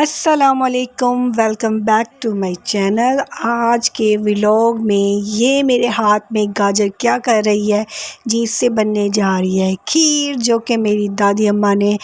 अस्सलामुअलैकुम, welcome back to my channel. आज के व्लॉग में ये मेरे हाथ में गाजर क्या कर रही है जी, इससे बनने जा रही है खीर, जो कि मेरी दादी अम्मा ने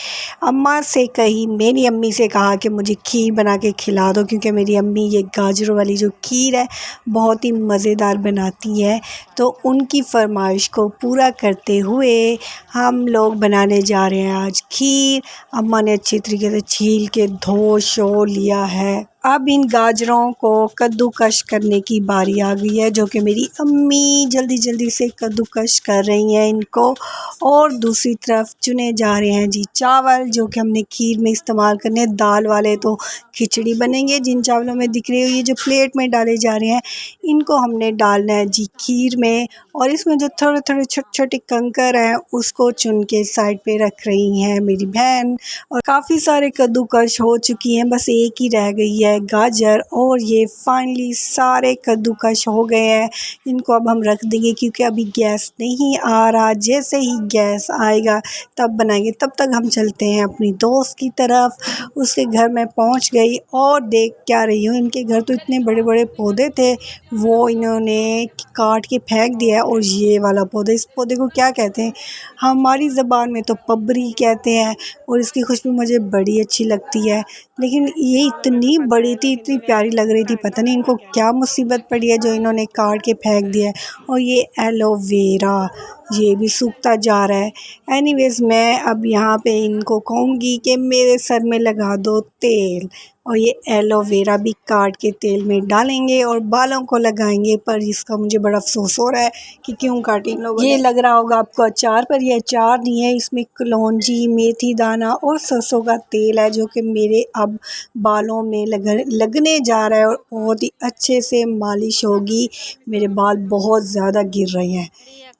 अम्मा से कही, मेरी अम्मी से कहा कि मुझे खीर बना के खिला दो, क्योंकि मेरी अम्मी ये गाजरों वाली जो खीर है बहुत ही मज़ेदार बनाती है। तो उनकी फरमाइश को पूरा करते हुए हम लोग बनाने जा रहे हैं आज खीर। अम्मा ने अच्छी तरीके से छील के धो शो लिया है। अब इन गाजरों को कद्दूकश करने की बारी आ गई है, जो कि मेरी अम्मी जल्दी जल्दी से कद्दूकश कर रही हैं इनको। और दूसरी तरफ चुने जा रहे हैं जी चावल, जो कि हमने खीर में इस्तेमाल करने हैं। दाल वाले तो खिचड़ी बनेंगे, जिन चावलों में दिख रही है ये जो प्लेट में डाले जा रहे हैं, इनको हमने डालना है जी खीर में। और इसमें जो थोड़े थोड़े छोटे छोटे कंकर हैं उसको चुन के साइड पे रख रही हैं मेरी बहन। और काफ़ी सारे कद्दूकश हो चुकी हैं, बस एक ही रह गई है गाजर। और ये फाइनली सारे कद्दूकश हो गए हैं। इनको अब हम रख देंगे, क्योंकि अभी गैस नहीं आ रहा। जैसे ही गैस आएगा तब बनाएंगे। तब तक हम चलते हैं अपनी दोस्त की तरफ। उसके घर में पहुंच गई और देख क्या रही हूँ, इनके घर तो इतने बड़े बड़े पौधे थे, वो इन्होंने काट के फेंक दिया है। और ये वाला पौधा, इस पौधे को क्या कहते हैं, हमारी ज़बान में तो पबरी कहते हैं। और इसकी खुशबू मुझे बड़ी अच्छी लगती है, लेकिन ये इतनी बड़ी थी, इतनी प्यारी लग रही थी। पता नहीं इनको क्या मुसीबत पड़ी है जो इन्होंने काट के फेंक दिया है। और ये एलोवेरा, ये भी सूखता जा रहा है। एनीवेज़, मैं अब यहाँ पे इनको कहूँगी कि मेरे सर में लगा दो तेल। और ये एलोवेरा भी काट के तेल में डालेंगे और बालों को लगाएंगे। पर इसका मुझे बड़ा अफसोस हो रहा है कि क्यों काटी इन लोगों ने। ये लग रहा होगा आपको अचार, पर ये अचार नहीं है। इसमें कलौंजी, मेथी दाना और सरसों का तेल है, जो कि मेरे अब बालों में लगने जा रहा है और बहुत ही अच्छे से मालिश होगी। मेरे बाल बहुत ज़्यादा गिर रहे हैं।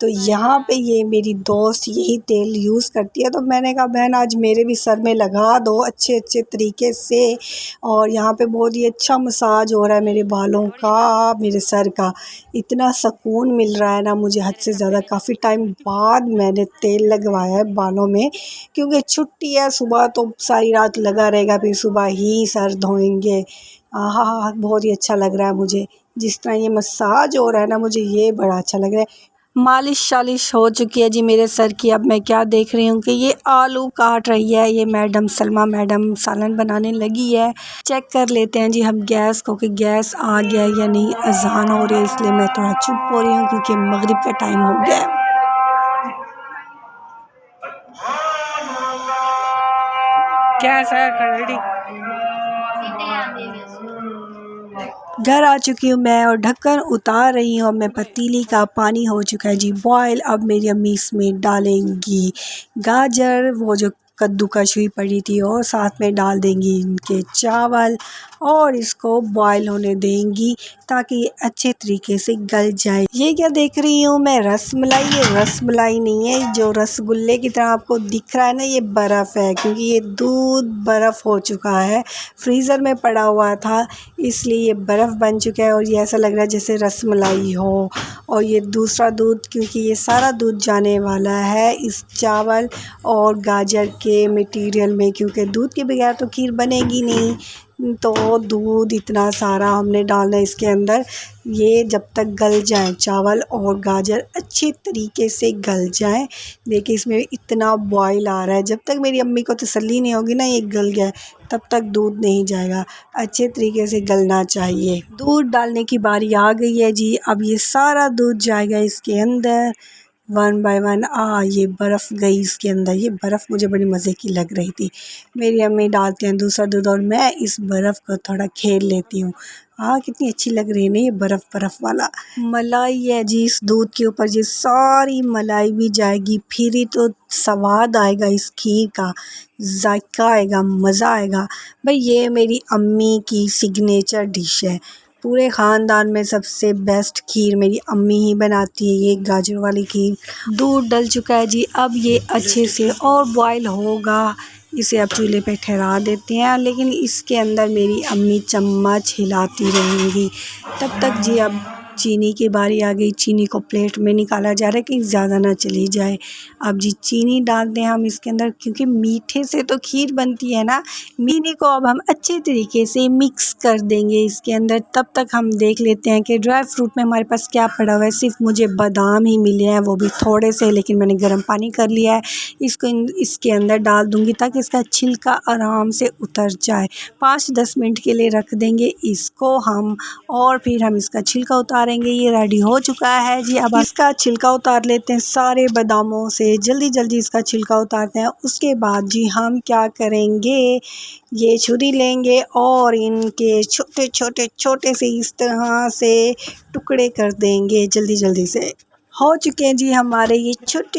तो यहाँ पे ये मेरी दोस्त यही तेल यूज़ करती है, तो मैंने कहा बहन आज मेरे भी सर में लगा दो अच्छे अच्छे तरीके से। और यहाँ पे बहुत ही अच्छा मसाज हो रहा है मेरे बालों का, मेरे सर का। इतना सुकून मिल रहा है ना मुझे, हद से ज़्यादा। काफ़ी टाइम बाद मैंने तेल लगवाया है बालों में, क्योंकि छुट्टी है। सुबह तो सारी रात लगा रहेगा, फिर सुबह ही सर धोएंगे। हाँ, बहुत ही अच्छा लग रहा है मुझे। जिस तरह ये मसाज हो रहा है ना, मुझे ये बड़ा अच्छा लग रहा है। मालिश शालिश हो चुकी है जी मेरे सर की। अब मैं क्या देख रही हूँ कि ये आलू काट रही है ये मैडम, सलमा मैडम सालन बनाने लगी है। चेक कर लेते हैं जी हम गैस को, कि गैस आ गया है या नहीं। अजान हो रही है, इसलिए मैं थोड़ा चुप हो रही हूँ, क्योंकि मगरिब का टाइम हो गया है। क्या सर रेडी घर आ चुकी हूँ मैं और ढक्कन उतार रही हूँ। अब मैं पतीली का पानी हो चुका है जी बॉयल। अब मेरी अम्मी इसमें डालेंगी गाजर, वो जो कद्दूकश हुई पड़ी थी, और साथ में डाल देंगी इनके चावल और इसको बॉयल होने देंगी ताकि ये अच्छे तरीके से गल जाए। ये क्या देख रही हूँ मैं, रसमलाई। ये रसमलाई नहीं है, जो रसगुल्ले की तरह आपको दिख रहा है ना, ये बर्फ़ है, क्योंकि ये दूध बर्फ़ हो चुका है, फ्रीज़र में पड़ा हुआ था, इसलिए ये बर्फ़ बन चुका है। और ये ऐसा लग रहा है जैसे रसमलाई हो। और ये दूसरा दूध, क्योंकि ये सारा दूध जाने वाला है इस चावल और गाजर के मटेरियल में, क्योंकि दूध के बगैर तो खीर बनेगी नहीं। तो दूध इतना सारा हमने डालना है इसके अंदर। ये जब तक गल जाए चावल और गाजर अच्छे तरीके से गल जाए। देखिए इसमें इतना बॉयल आ रहा है। जब तक मेरी अम्मी को तसल्ली नहीं होगी ना ये गल गया है, तब तक दूध नहीं जाएगा। अच्छे तरीके से गलना चाहिए। दूध डालने की बारी आ गई है जी। अब ये सारा दूध जाएगा इसके अंदर वन बाय वन। ये बर्फ़ गई इसके अंदर। ये बर्फ़ मुझे बड़ी मज़े की लग रही थी। मेरी अम्मी डालते हैं दूसरा दूध और मैं इस बर्फ़ को थोड़ा खेल लेती हूँ। कितनी अच्छी लग रही है ना ये बर्फ़ वाला। मलाई है जी इस दूध के ऊपर, ये सारी मलाई भी जाएगी, फिर ही तो स्वाद आएगा इस खीर का, जायका आएगा, मज़ा आएगा। भाई ये मेरी अम्मी की सिग्नेचर डिश है। पूरे ख़ानदान में सबसे बेस्ट खीर मेरी अम्मी ही बनाती है, ये गाजर वाली खीर। दूध डल चुका है जी। अब ये अच्छे से और बॉयल होगा। इसे अब चूल्हे पे ठहरा देते हैं, लेकिन इसके अंदर मेरी अम्मी चम्मच हिलाती रहेंगी तब तक जी। अब चीनी की बारी आ गई। चीनी को प्लेट में निकाला जा रहा है कि ज़्यादा ना चली जाए। अब जी चीनी डालते हैं हम इसके अंदर, क्योंकि मीठे से तो खीर बनती है ना। चीनी को अब हम अच्छे तरीके से मिक्स कर देंगे इसके अंदर। तब तक हम देख लेते हैं कि ड्राई फ्रूट में हमारे पास क्या पड़ा हुआ है। सिर्फ मुझे बादाम ही मिले हैं, वो भी थोड़े से, लेकिन मैंने गर्म पानी कर लिया है। इसको इसके अंदर डाल दूँगी ताकि इसका छिलका आराम से उतर जाए। 5-10 मिनट के लिए रख देंगे इसको हम, और फिर हम इसका छिलका उतारेंगे। ये रेडी हो चुका है जी। अब इसका छिलका उतार लेते हैं सारे बादामों से। जल्दी इसका छिलका उतारते हैं। उसके बाद जी हम क्या करेंगे, ये छुरी लेंगे और इनके छोटे से इस तरह से टुकड़े कर देंगे। जल्दी से हो चुके हैं जी हमारे ये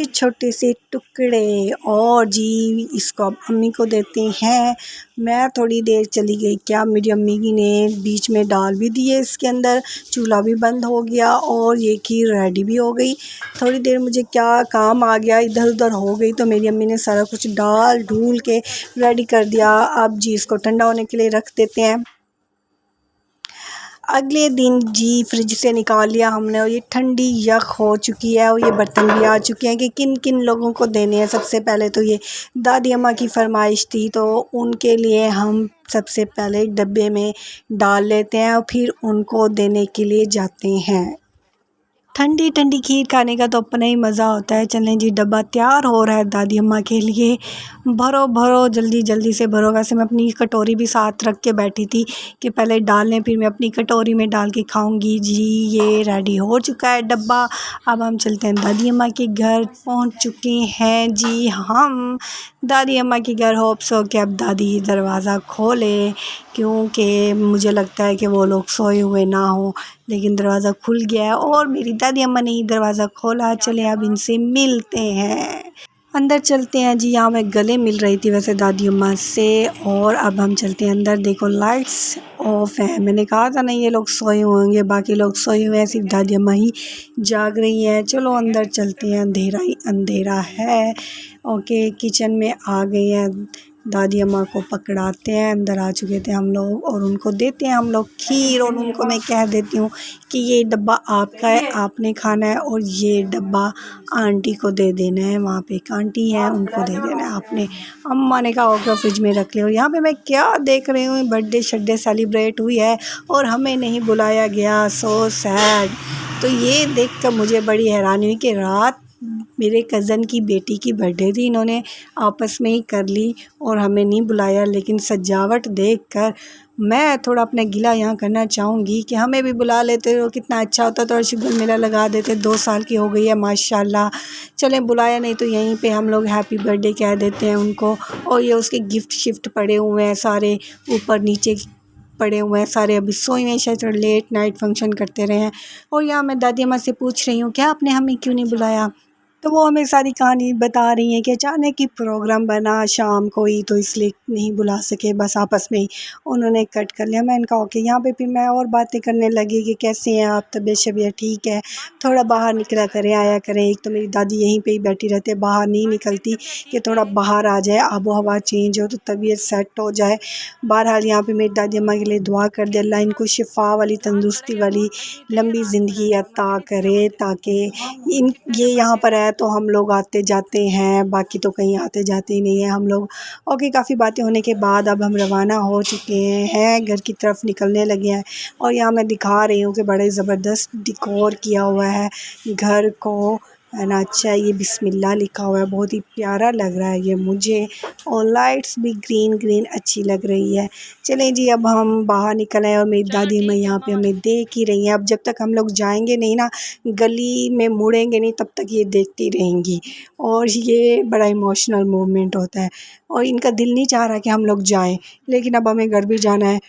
छोटे से टुकड़े। और जी इसको अब अम्मी को देते हैं। मैं थोड़ी देर चली गई, क्या मेरी अम्मी ने बीच में डाल भी दिए इसके अंदर। चूल्हा भी बंद हो गया और ये खीर रेडी भी हो गई। थोड़ी देर मुझे क्या काम आ गया, इधर उधर हो गई, तो मेरी अम्मी ने सारा कुछ डाल ढूल के रेडी कर दिया। अब जी इसको ठंडा होने के लिए रख देते हैं। अगले दिन जी फ्रिज से निकाल लिया हमने और ये ठंडी यख हो चुकी है और ये बर्तन भी आ चुके हैं कि किन किन लोगों को देने हैं। सबसे पहले तो ये दादी अम्मा की फरमाइश थी, तो उनके लिए हम सबसे पहले डब्बे में डाल लेते हैं और फिर उनको देने के लिए जाते हैं। ठंडी खीर खाने का तो अपना ही मज़ा होता है। चलें जी, डब्बा तैयार हो रहा है दादी अम्मा के लिए। भरो जल्दी से भरो। वैसे मैं अपनी कटोरी भी साथ रख के बैठी थी कि पहले डाल लें, फिर मैं अपनी कटोरी में डाल के खाऊंगी। जी ये रेडी हो चुका है डब्बा। अब हम चलते हैं दादी अम्मा के घर। पहुंच चुके हैं जी हम दादी अम्मा के घर। होप सो कि अब दादी दरवाज़ा खोले, क्योंकि मुझे लगता है कि वो लोग सोए हुए ना हो। लेकिन दरवाज़ा खुल गया है और मेरी दादी अम्मा ने ही दरवाज़ा खोला। चले अब इनसे मिलते हैं। अंदर चलते हैं जी। यहाँ मैं गले मिल रही थी वैसे दादी अम्मा से। और अब हम चलते हैं अंदर। देखो लाइट्स ऑफ है। मैंने कहा था ना ये लोग सोए होंगे, बाकी लोग सोए हुए हैं, सिर्फ दादी अम्मा ही जाग रही हैं। चलो अंदर चलते हैं, अंधेरा ही अंधेरा है। ओके, किचन में आ गए हैं। दादी अम्मा को पकड़ाते हैं। अंदर आ चुके थे हम लोग और उनको देते हैं हम लोग खीर। और उनको मैं कह देती हूँ कि ये डब्बा आपका है, आपने खाना है, और ये डब्बा आंटी को दे देना है। वहाँ पे एक आंटी है, उनको दे देना है आपने। अम्मा ने कहा होगा फ्रिज में रख ले। और यहाँ पे मैं क्या देख रही हूँ, बर्थडे सेलिब्रेट हुई है और हमें नहीं बुलाया गया। So sad. तो ये देख कर मुझे बड़ी हैरानी हुई कि रात मेरे कज़न की बेटी की बर्थडे थी, इन्होंने आपस में ही कर ली और हमें नहीं बुलाया। लेकिन सजावट देखकर मैं थोड़ा अपना गिला यहाँ करना चाहूँगी कि हमें भी बुला लेते तो कितना अच्छा होता। थोड़ा शुगर मेला लगा देते। 2 साल की हो गई है माशाल्लाह। चलें, बुलाया नहीं तो यहीं पे हम लोग हैप्पी बर्थडे कह देते हैं उनको। और ये उसके गिफ्ट शिफ्ट पड़े हुए हैं सारे, ऊपर नीचे पड़े हुए हैं सारे। अभी सोए हुए हैं, शायद थोड़ा लेट नाइट फंक्शन करते रहे हैं। और यहाँ मैं दादी अम्मा से पूछ रही हूँ क्या आपने हमें क्यों नहीं बुलाया। तो वो हमें सारी कहानी बता रही हैं कि अचानक ही प्रोग्राम बना शाम को ही, तो इसलिए नहीं बुला सके। बस आपस में ही उन्होंने कट कर लिया। मैंने कहा ओके। यहाँ पे फिर मैं और बातें करने लगी कि कैसे हैं आप, तबीयत शबीयत ठीक है, थोड़ा बाहर निकला करें, आया करें। एक तो मेरी दादी यहीं पे ही बैठी रहती है, बाहर नहीं निकलती, कि थोड़ा बाहर आ जाए, आबो हवा चेंज हो तो तबीयत सेट हो जाए। बहरहाल यहाँ पे मेरी दादी अम्मा के लिए दुआ कर दे, अल्लाह इनको शिफा वाली, तंदुरुस्ती वाली, लंबी ज़िंदगी अता करे, ताकि इन ये यहाँ पर है तो हम लोग आते जाते हैं, बाकी तो कहीं आते जाते ही नहीं हैं हम लोग। ओके, काफ़ी बातें होने के बाद अब हम रवाना हो चुके हैं, घर की तरफ निकलने लगे हैं। और यहाँ मैं दिखा रही हूँ कि बड़े ज़बरदस्त डेकोर किया हुआ है घर को, है ना। अच्छा, ये बिस्मिल्लाह लिखा हुआ है, बहुत ही प्यारा लग रहा है ये मुझे। और लाइट्स भी ग्रीन अच्छी लग रही है। चलें जी, अब हम बाहर निकल आए और मेरी दादी अम्मा यहाँ पे हमें देख ही रही हैं। अब जब तक हम लोग जाएंगे नहीं ना, गली में मुड़ेंगे नहीं, तब तक ये देखती रहेंगी। और ये बड़ा इमोशनल मोमेंट होता है और इनका दिल नहीं चाह रहा कि हम लोग जाएं, लेकिन अब हमें घर भी जाना है।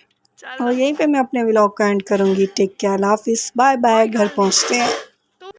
और यहीं पे मैं अपने व्लॉग का एंड करूँगी। टेक केयर, अल्लाह हाफिज़, बाय बाय। घर पहुँचते हैं।